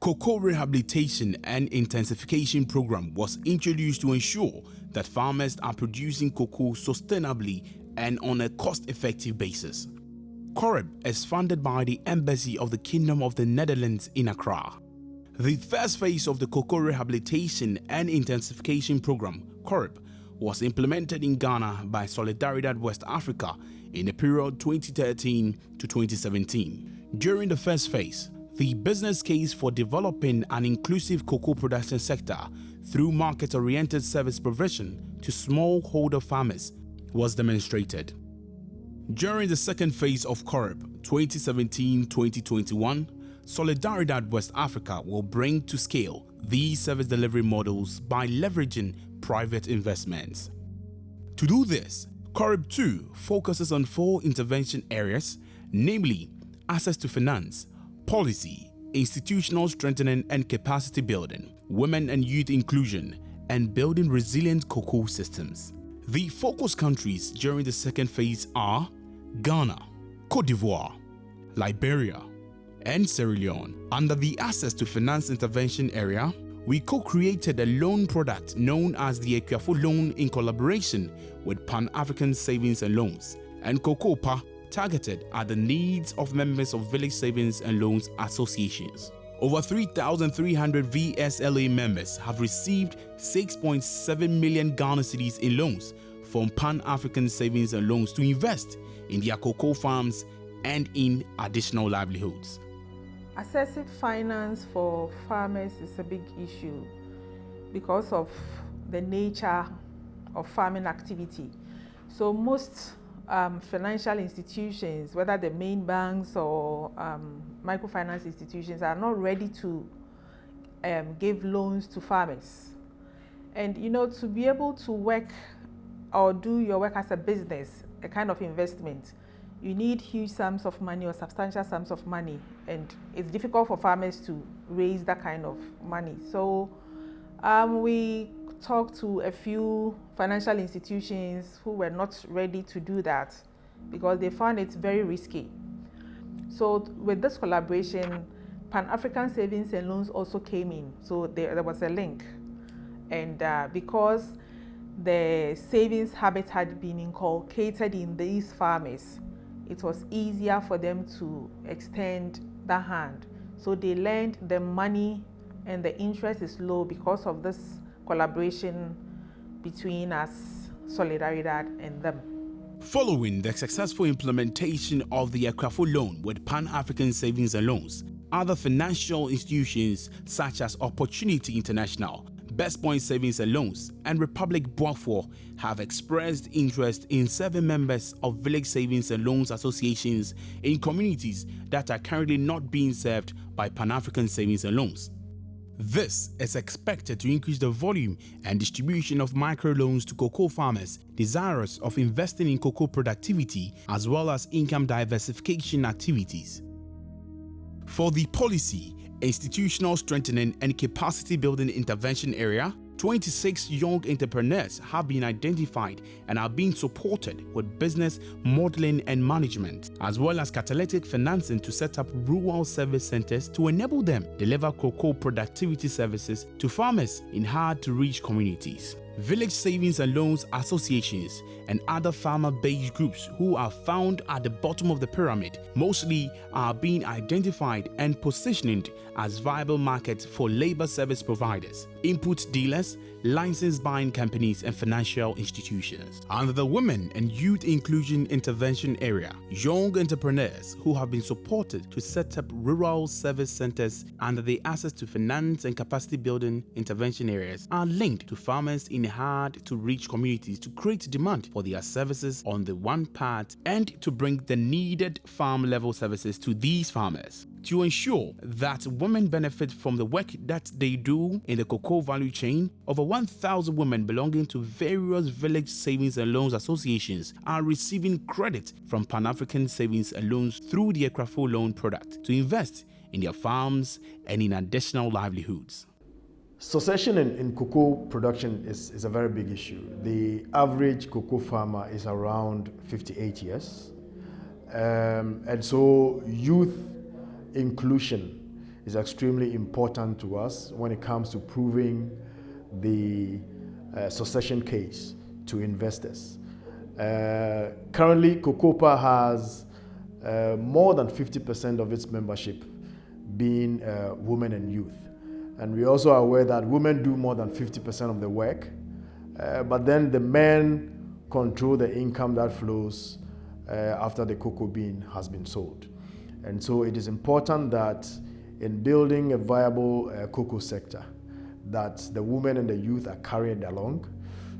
Cocoa Rehabilitation and Intensification program was introduced to ensure that farmers are producing cocoa sustainably and on a cost-effective basis. COREB is funded by the Embassy of the Kingdom of the Netherlands in Accra. The first phase of the Cocoa Rehabilitation and Intensification program, COREB, was implemented in Ghana by Solidaridad West Africa in the period 2013 to 2017. During the first phase, the business case for developing an inclusive cocoa production sector through market-oriented service provision to smallholder farmers was demonstrated. During the second phase of COREB 2017-2021, Solidaridad West Africa will bring to scale these service delivery models by leveraging private investments. To do this, COREB 2 focuses on 4 intervention areas, namely access to finance, policy, institutional strengthening and capacity building, women and youth inclusion, and building resilient cocoa systems. The focus countries during the second phase are Ghana, Cote d'Ivoire, Liberia, and Sierra Leone. Under the Access to Finance intervention area, we co-created a loan product known as the Equiafo Loan in collaboration with Pan-African Savings and Loans and COCOPA, targeted at the needs of members of Village Savings and Loans Associations. Over 3,300 VSLA members have received 6.7 million Ghana cedis in loans from Pan-African Savings and Loans to invest in their cocoa farms and in additional livelihoods. Accessing finance for farmers is a big issue because of the nature of farming activity. So most financial institutions, whether the main banks or microfinance institutions, are not ready to give loans to farmers. And to be able to work or do your work as a business, a kind of investment, you need huge sums of money or substantial sums of money, and it's difficult for farmers to raise that kind of money. So we talked to a few financial institutions who were not ready to do that because they found it very risky. So with this collaboration, Pan-African Savings and Loans also came in. So there was a link. And because the savings habit had been inculcated in these farmers, it was easier for them to extend the hand. So they lend the money and the interest is low because of this collaboration between us, Solidaridad, and them. Following the successful implementation of the Equiafo Loan with Pan-African Savings and Loans, other financial institutions such as Opportunity International, Best Point Savings and Loans, and Republic Boafor have expressed interest in serving members of Village Savings and Loans Associations in communities that are currently not being served by Pan-African Savings and Loans. This is expected to increase the volume and distribution of microloans to cocoa farmers desirous of investing in cocoa productivity as well as income diversification activities. For the policy, institutional strengthening and capacity building intervention area, 26 young entrepreneurs have been identified and are being supported with business modeling and management, as well as catalytic financing to set up rural service centers to enable them deliver cocoa productivity services to farmers in hard-to-reach communities. Village Savings and Loans Associations and other farmer-based groups who are found at the bottom of the pyramid mostly are being identified and positioned as viable markets for labor service providers, input dealers, license buying companies, and financial institutions. Under the Women and Youth Inclusion Intervention area, young entrepreneurs who have been supported to set up rural service centers under the Access to Finance and Capacity Building intervention areas are linked to farmers in hard-to-reach communities to create demand for their services on the one part and to bring the needed farm-level services to these farmers. To ensure that women benefit from the work that they do in the cocoa value chain, over 1,000 women belonging to various Village Savings and Loans Associations are receiving credit from Pan-African Savings and Loans through the Equiafo Loan product to invest in their farms and in additional livelihoods. Succession in cocoa production is a very big issue. The average cocoa farmer is around 58 years. And so youth inclusion is extremely important to us when it comes to proving the succession case to investors. Currently, Cocopa has more than 50% of its membership being women and youth. And we also are aware that women do more than 50% of the work, but then the men control the income that flows after the cocoa bean has been sold. And so it is important that in building a viable cocoa sector, that the women and the youth are carried along.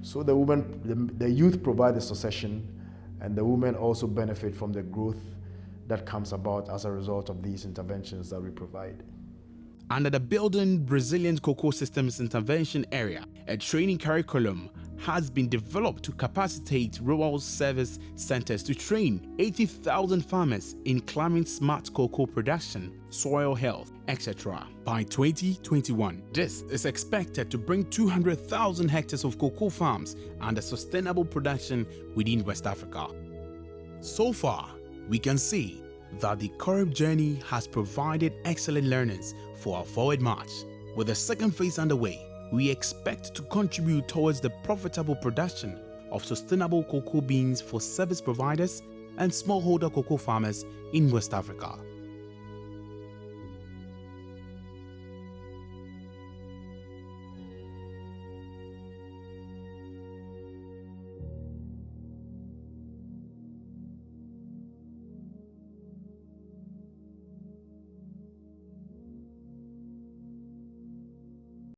So the youth provide the succession, and the women also benefit from the growth that comes about as a result of these interventions that we provide. Under the Building Resilient Cocoa Systems Intervention area, a training curriculum has been developed to capacitate rural service centers to train 80,000 farmers in climate-smart cocoa production, soil health, etc. by 2021. This is expected to bring 200,000 hectares of cocoa farms under sustainable production within West Africa. So far, we can see that the Corrib journey has provided excellent learnings for our forward march. With the second phase underway, we expect to contribute towards the profitable production of sustainable cocoa beans for service providers and smallholder cocoa farmers in West Africa.